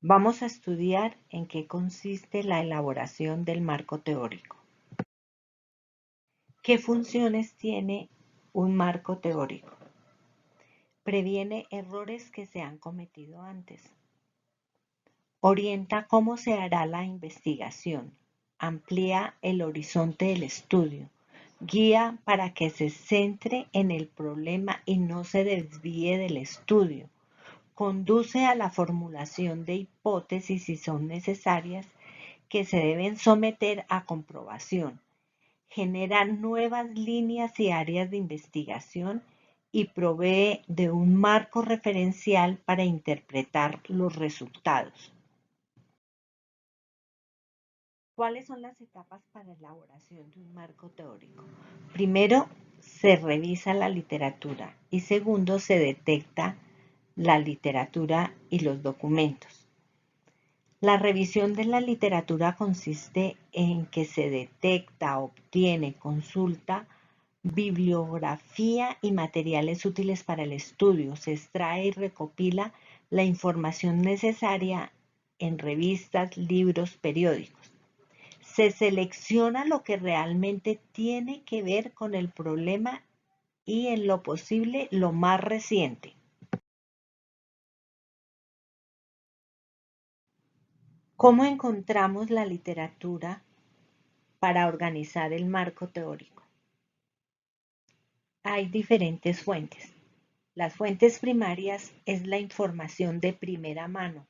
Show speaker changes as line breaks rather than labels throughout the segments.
Vamos a estudiar en qué consiste la elaboración del marco teórico. ¿Qué funciones tiene un marco teórico? Previene errores que se han cometido antes. Orienta cómo se hará la investigación. Amplía el horizonte del estudio. Guía para que se centre en el problema y no se desvíe del estudio. Conduce a la formulación de hipótesis si son necesarias que se deben someter a comprobación. Genera nuevas líneas y áreas de investigación y provee de un marco referencial para interpretar los resultados. ¿Cuáles son las etapas para la elaboración de un marco teórico? Primero, se revisa la literatura y segundo, se detecta la literatura y los documentos. La revisión de la literatura consiste en que se detecta, obtiene, consulta bibliografía y materiales útiles para el estudio. Se extrae y recopila la información necesaria en revistas, libros, periódicos. Se selecciona lo que realmente tiene que ver con el problema y en lo posible lo más reciente. ¿Cómo encontramos la literatura para organizar el marco teórico? Hay diferentes fuentes. Las fuentes primarias es la información de primera mano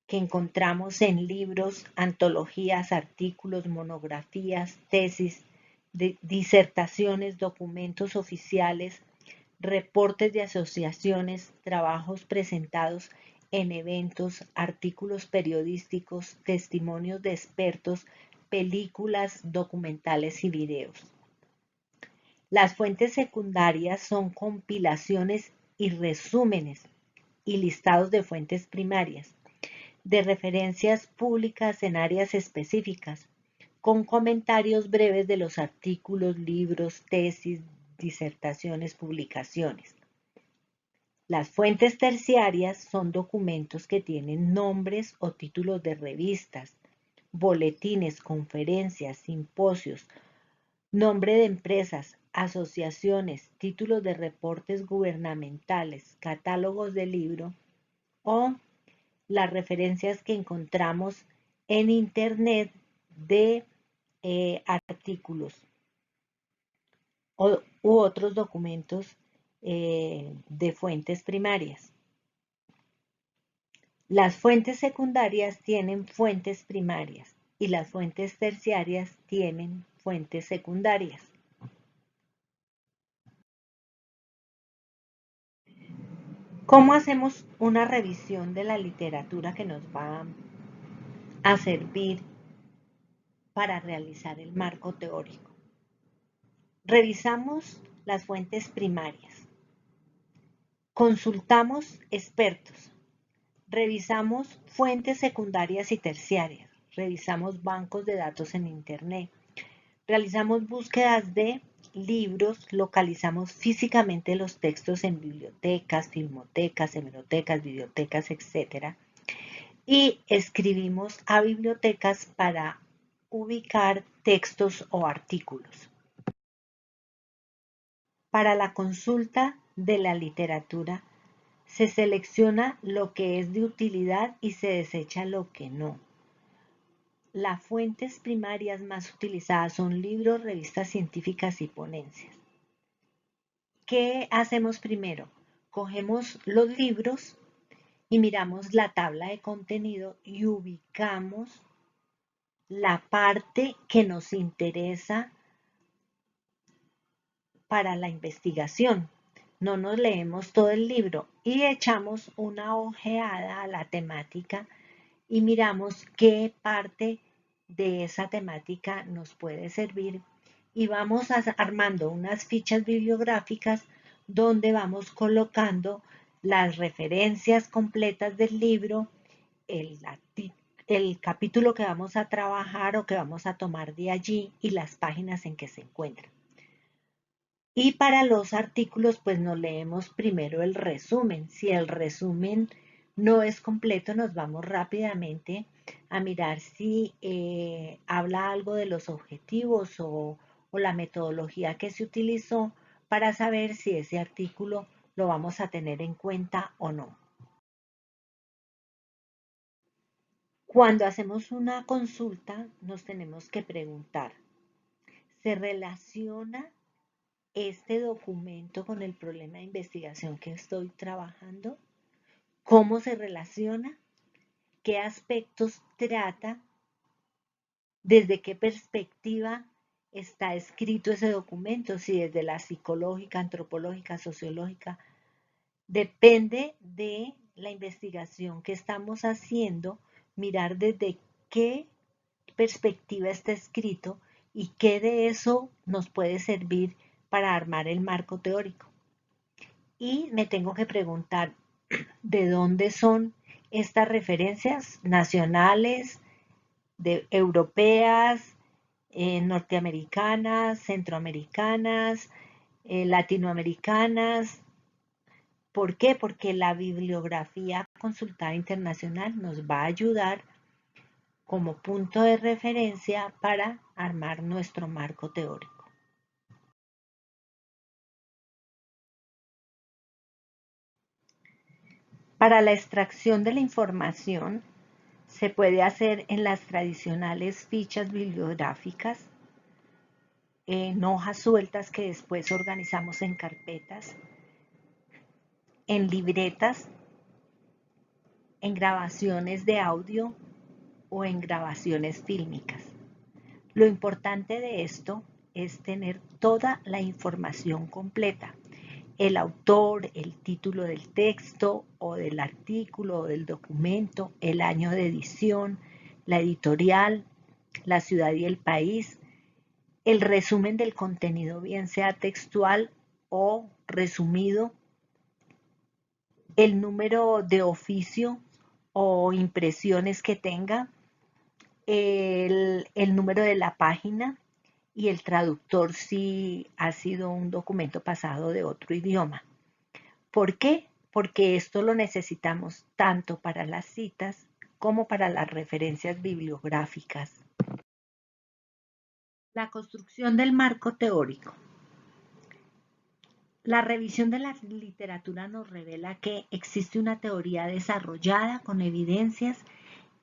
que encontramos en libros, antologías, artículos, monografías, tesis, disertaciones, documentos oficiales, reportes de asociaciones, trabajos presentados en eventos, artículos periodísticos, testimonios de expertos, películas, documentales y videos. Las fuentes secundarias son compilaciones y resúmenes y listados de fuentes primarias, de referencias públicas en áreas específicas, con comentarios breves de los artículos, libros, tesis, disertaciones, publicaciones. Las fuentes terciarias son documentos que tienen nombres o títulos de revistas, boletines, conferencias, simposios, nombre de empresas, asociaciones, títulos de reportes gubernamentales, catálogos de libro o las referencias que encontramos en Internet de artículos u otros documentos de fuentes primarias. Las fuentes secundarias tienen fuentes primarias y las fuentes terciarias tienen fuentes secundarias. ¿Cómo hacemos una revisión de la literatura que nos va a servir para realizar el marco teórico? Revisamos las fuentes primarias. Consultamos expertos. Revisamos fuentes secundarias y terciarias. Revisamos bancos de datos en Internet. Realizamos búsquedas de libros. Localizamos físicamente los textos en bibliotecas, filmotecas, hemerotecas, bibliotecas, etc. Y escribimos a bibliotecas para ubicar textos o artículos. Para la consulta de la literatura, se selecciona lo que es de utilidad y se desecha lo que no. Las fuentes primarias más utilizadas son libros, revistas científicas y ponencias. ¿Qué hacemos primero? Cogemos los libros y miramos la tabla de contenido y ubicamos la parte que nos interesa para la investigación. No nos leemos todo el libro y echamos una ojeada a la temática y miramos qué parte de esa temática nos puede servir y vamos armando unas fichas bibliográficas donde vamos colocando las referencias completas del libro, el capítulo que vamos a trabajar o que vamos a tomar de allí y las páginas en que se encuentran. Y para los artículos, pues nos leemos primero el resumen. Si el resumen no es completo, nos vamos rápidamente a mirar si habla algo de los objetivos o la metodología que se utilizó para saber si ese artículo lo vamos a tener en cuenta o no. Cuando hacemos una consulta, nos tenemos que preguntar, ¿se relaciona este documento con el problema de investigación que estoy trabajando? ¿Cómo se relaciona? ¿Qué aspectos trata? ¿Desde qué perspectiva está escrito ese documento? Si desde la psicológica, antropológica, sociológica. Depende de la investigación que estamos haciendo, mirar desde qué perspectiva está escrito y qué de eso nos puede servir para armar el marco teórico. Y me tengo que preguntar de dónde son estas referencias nacionales, europeas, norteamericanas, centroamericanas, latinoamericanas. ¿Por qué? Porque la bibliografía consultada internacional nos va a ayudar como punto de referencia para armar nuestro marco teórico. Para la extracción de la información se puede hacer en las tradicionales fichas bibliográficas, en hojas sueltas que después organizamos en carpetas, en libretas, en grabaciones de audio o en grabaciones fílmicas. Lo importante de esto es tener toda la información completa. El autor, el título del texto o del artículo o del documento, el año de edición, la editorial, la ciudad y el país, el resumen del contenido, bien sea textual o resumido, el número de oficio o impresiones que tenga, el número de la página y el traductor si ha sido un documento pasado de otro idioma. ¿Por qué? Porque esto lo necesitamos tanto para las citas como para las referencias bibliográficas. La construcción del marco teórico. La revisión de la literatura nos revela que existe una teoría desarrollada con evidencias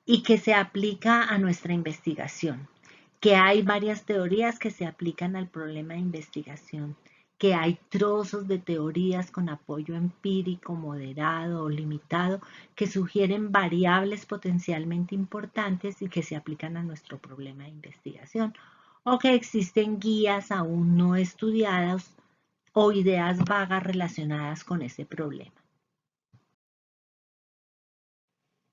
y que se aplica a nuestra investigación, que hay varias teorías que se aplican al problema de investigación, que hay trozos de teorías con apoyo empírico, moderado o limitado, que sugieren variables potencialmente importantes y que se aplican a nuestro problema de investigación, o que existen guías aún no estudiadas o ideas vagas relacionadas con ese problema.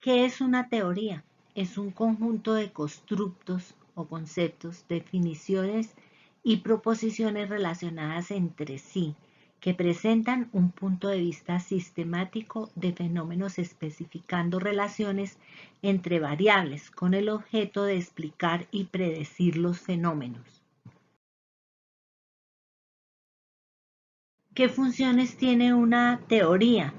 ¿Qué es una teoría? Es un conjunto de constructos o conceptos, definiciones y proposiciones relacionadas entre sí, que presentan un punto de vista sistemático de fenómenos especificando relaciones entre variables con el objeto de explicar y predecir los fenómenos. ¿Qué funciones tiene una teoría?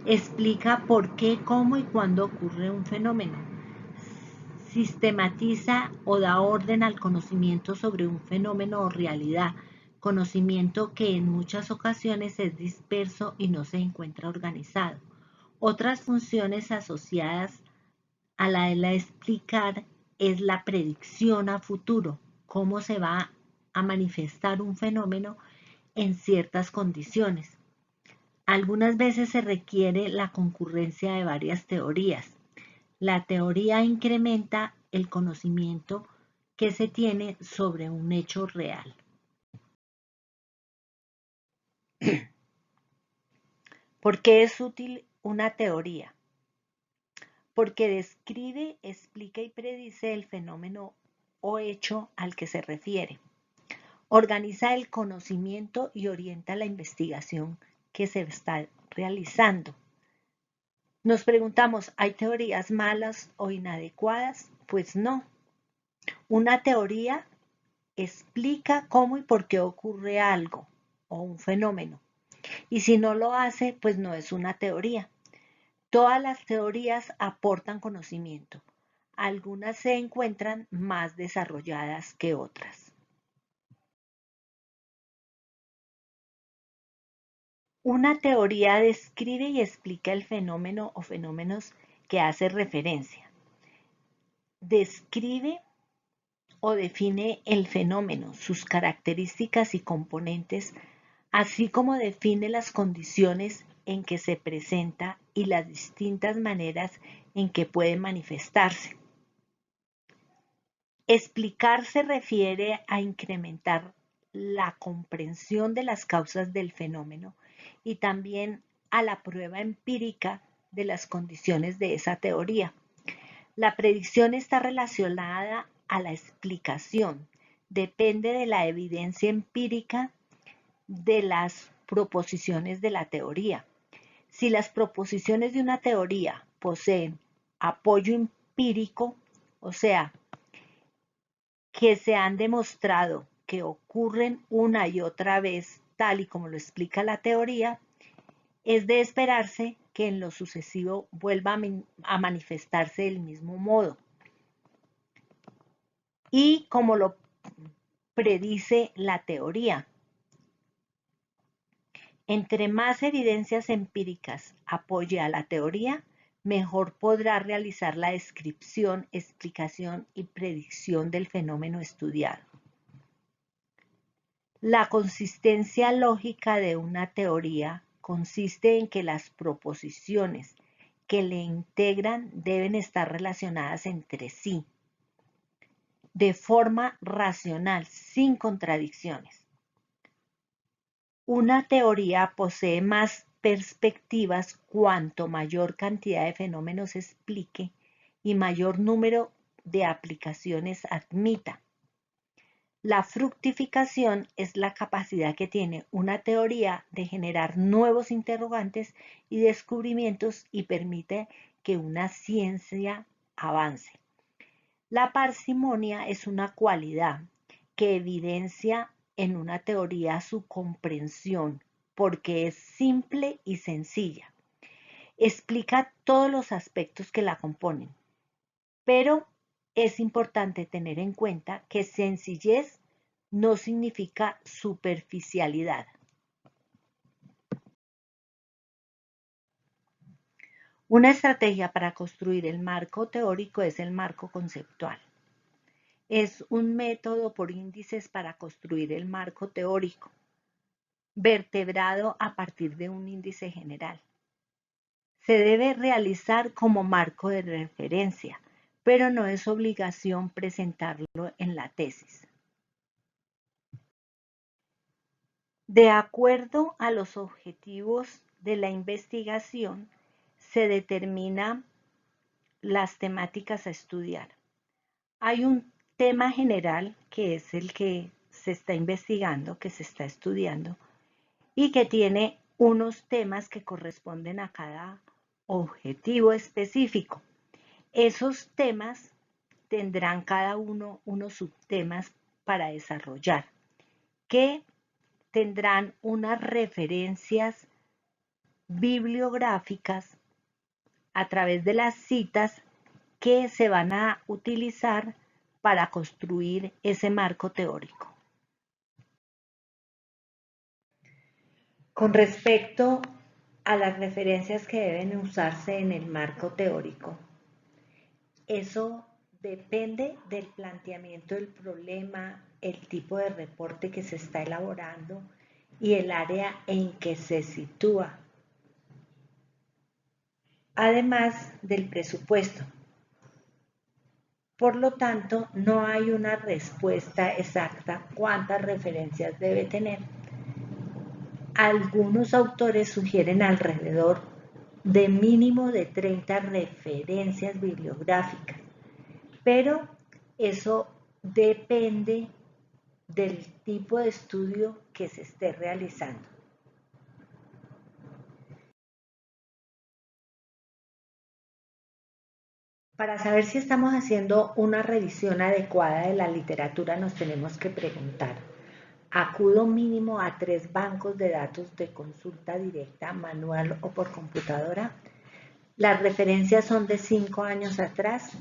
Explica por qué, cómo y cuándo ocurre un fenómeno. Sistematiza o da orden al conocimiento sobre un fenómeno o realidad, conocimiento que en muchas ocasiones es disperso y no se encuentra organizado. Otras funciones asociadas a la de la explicar es la predicción a futuro, cómo se va a manifestar un fenómeno en ciertas condiciones. Algunas veces se requiere la concurrencia de varias teorías. La teoría incrementa el conocimiento que se tiene sobre un hecho real. ¿Por qué es útil una teoría? Porque describe, explica y predice el fenómeno o hecho al que se refiere. Organiza el conocimiento y orienta la investigación que se está realizando. Nos preguntamos, ¿hay teorías malas o inadecuadas? Pues no. Una teoría explica cómo y por qué ocurre algo o un fenómeno. Y si no lo hace, pues no es una teoría. Todas las teorías aportan conocimiento. Algunas se encuentran más desarrolladas que otras. Una teoría describe y explica el fenómeno o fenómenos que hace referencia. Describe o define el fenómeno, sus características y componentes, así como define las condiciones en que se presenta y las distintas maneras en que puede manifestarse. Explicar se refiere a incrementar la comprensión de las causas del fenómeno y también a la prueba empírica de las condiciones de esa teoría. La predicción está relacionada a la explicación, depende de la evidencia empírica de las proposiciones de la teoría. Si las proposiciones de una teoría poseen apoyo empírico, o sea, que se han demostrado que ocurren una y otra vez tal y como lo explica la teoría, es de esperarse que en lo sucesivo vuelva a manifestarse del mismo modo. Y como lo predice la teoría, entre más evidencias empíricas apoye a la teoría, mejor podrá realizar la descripción, explicación y predicción del fenómeno estudiado. La consistencia lógica de una teoría consiste en que las proposiciones que le integran deben estar relacionadas entre sí, de forma racional, sin contradicciones. Una teoría posee más perspectivas cuanto mayor cantidad de fenómenos explique y mayor número de aplicaciones admita. La fructificación es la capacidad que tiene una teoría de generar nuevos interrogantes y descubrimientos y permite que una ciencia avance. La parsimonia es una cualidad que evidencia en una teoría su comprensión porque es simple y sencilla. Explica todos los aspectos que la componen, pero es importante tener en cuenta que sencillez no significa superficialidad. Una estrategia para construir el marco teórico es el marco conceptual. Es un método por índices para construir el marco teórico, vertebrado a partir de un índice general. Se debe realizar como marco de referencia, pero no es obligación presentarlo en la tesis. De acuerdo a los objetivos de la investigación, se determinan las temáticas a estudiar. Hay un tema general que es el que se está investigando, que se está estudiando, y que tiene unos temas que corresponden a cada objetivo específico. Esos temas tendrán cada uno unos subtemas para desarrollar, que tendrán unas referencias bibliográficas a través de las citas que se van a utilizar para construir ese marco teórico. Con respecto a las referencias que deben usarse en el marco teórico, eso depende del planteamiento del problema, el tipo de reporte que se está elaborando y el área en que se sitúa, además del presupuesto. Por lo tanto, no hay una respuesta exacta cuántas referencias debe tener. Algunos autores sugieren alrededor de mínimo de 30 referencias bibliográficas, pero eso depende del tipo de estudio que se esté realizando. Para saber si estamos haciendo una revisión adecuada de la literatura, nos tenemos que preguntar: ¿acudo mínimo a 3 bancos de datos de consulta directa, manual o por computadora? Las referencias son de 5 años atrás.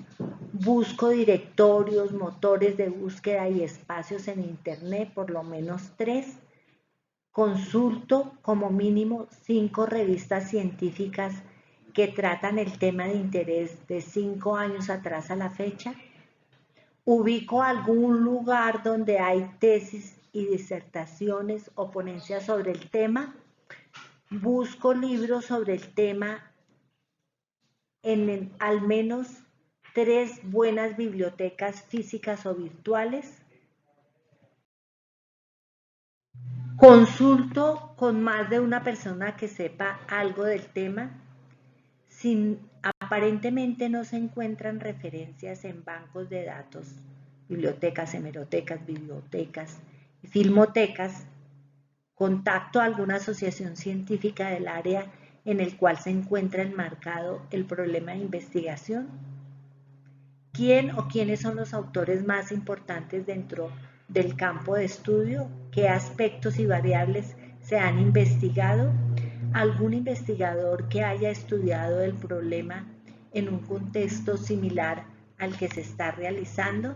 Busco directorios, motores de búsqueda y espacios en Internet, por lo menos 3. Consulto como mínimo 5 revistas científicas que tratan el tema de interés de 5 años atrás a la fecha. Ubico algún lugar donde hay tesis y disertaciones o ponencias sobre el tema. Busco libros sobre el tema en al menos 3 buenas bibliotecas físicas o virtuales. Consulto con más de una persona que sepa algo del tema. Aparentemente no se encuentran referencias en bancos de datos, bibliotecas, hemerotecas, bibliotecas y filmotecas. Contacto a alguna asociación científica del área en el cual se encuentra enmarcado el problema de investigación. ¿Quién o quiénes son los autores más importantes dentro del campo de estudio? ¿Qué aspectos y variables se han investigado? ¿Algún investigador que haya estudiado el problema en un contexto similar al que se está realizando?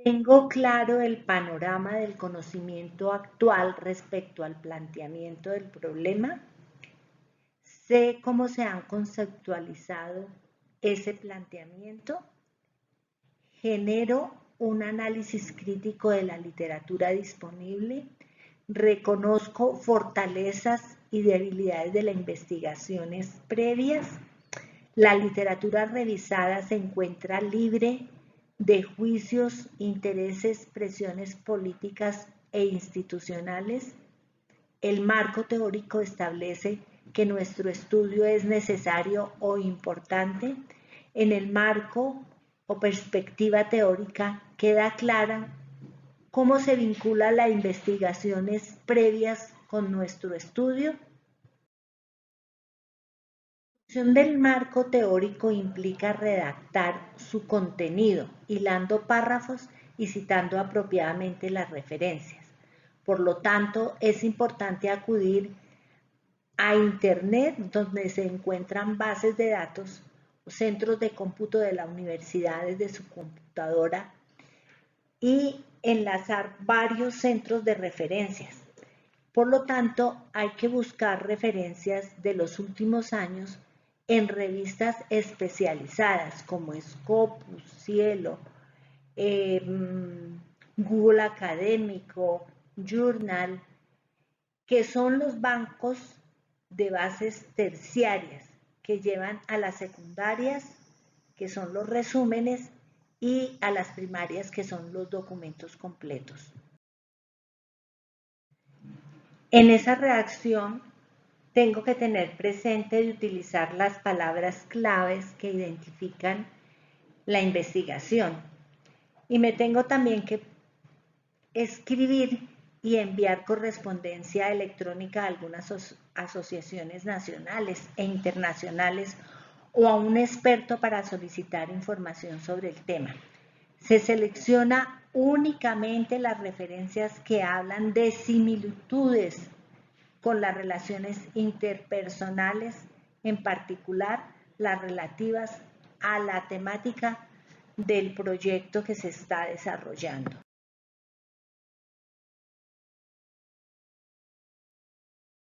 Tengo claro el panorama del conocimiento actual respecto al planteamiento del problema. Sé cómo se han conceptualizado ese planteamiento. Genero un análisis crítico de la literatura disponible. Reconozco fortalezas y debilidades de las investigaciones previas. La literatura revisada se encuentra libre de juicios, intereses, presiones políticas e institucionales. El marco teórico establece que nuestro estudio es necesario o importante. En el marco o perspectiva teórica queda clara cómo se vincula las investigaciones previas con nuestro estudio. La construcción del marco teórico implica redactar su contenido, hilando párrafos y citando apropiadamente las referencias. Por lo tanto, es importante acudir a Internet, donde se encuentran bases de datos o centros de cómputo de la universidad desde su computadora y enlazar varios centros de referencias. Por lo tanto, hay que buscar referencias de los últimos años en revistas especializadas como Scopus, Cielo, Google Académico, Journal, que son los bancos de bases terciarias que llevan a las secundarias, que son los resúmenes, y a las primarias, que son los documentos completos. En esa redacción tengo que tener presente de utilizar las palabras claves que identifican la investigación. Y me tengo también que escribir y enviar correspondencia electrónica a algunas asociaciones nacionales e internacionales o a un experto para solicitar información sobre el tema. Se selecciona únicamente las referencias que hablan de similitudes con las relaciones interpersonales, en particular las relativas a la temática del proyecto que se está desarrollando.